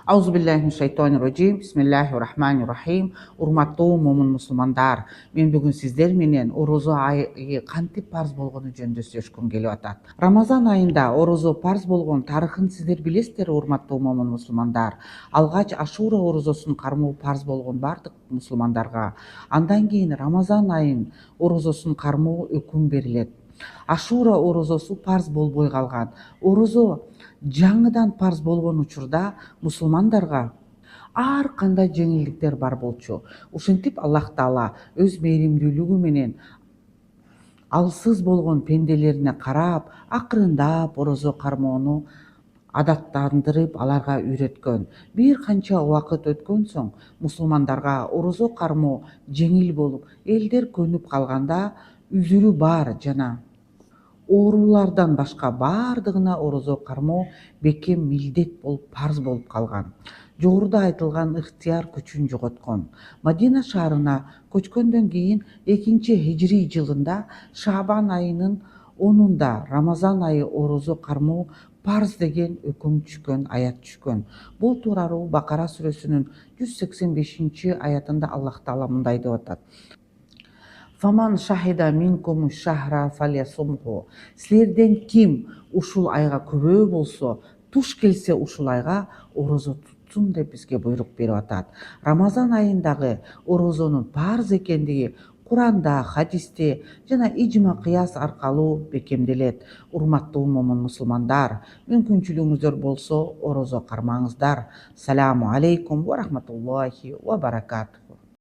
Аузубиллахиминашайтонирраджим. Бисмиллахиррахманиррахим. Урматтуу момун мусулмандар, мен бүгүн сиздер менен орозо айы кантип парз болгону жөнүндө сүйлөшкүм келип атат. Рамазан айында орозо парз болгон тарыхын сиздер билесиздер, урматтуу момун мусулмандар. Алгач Ашура орозосун кармоо парз болгон бардык мусулмандарга. Андан кийин Рамазан айын орозосун кармоо өкүм берилет. Ашура орозосу парз болбой калган. Орозо жаңыдан парз болгон учурда мусулмандарга ар кандай жеңилдиктер бар болчу. Ушинтип Аллах Таала өз мээримдүүлүгү менен алсыз болгон пенделерине карап, акырындап орозо кармоону адаттандырып, аларга үйрөткөн. Бир канча убакыт өткөн соң мусулмандарга орозо кармоо жеңил болуп, элдер көнүп калганда үзүрү бар жана оорулардан башка баардыгына орозо кармоо бекем милдет болуп, парз болуп калган. Жогоруда айтылган ыктыяр күчүн жоготкон. Мадина шаарына көчкөндөн кийин 2-хижри жылында Шаабан айынын 10-унда Рамазан айы орозо кармоо парз деген өкүм түшкөн, аят түшкөн. Бул тууралуу Бакара сүрөсүнүн 185-аятында Аллах Таала мындай деп атат: Фаман шахида минкум шахра фальясумху. Силерден ким ушул айга күбө болсо, туш келсе ушул айга орозо тутсун деп бизге буйрук берип атат. Рамазан айындагы орозонун парз экендиги Куранда, хадисте жана ижма кыяс аркылуу бекемделет. Урматтуу момун мусулмандар, мүмкүнчүлүгүңүздөр болсо орозо кармаңыздар. Саламу алейкум ва рахматуллахи ва баракатуху.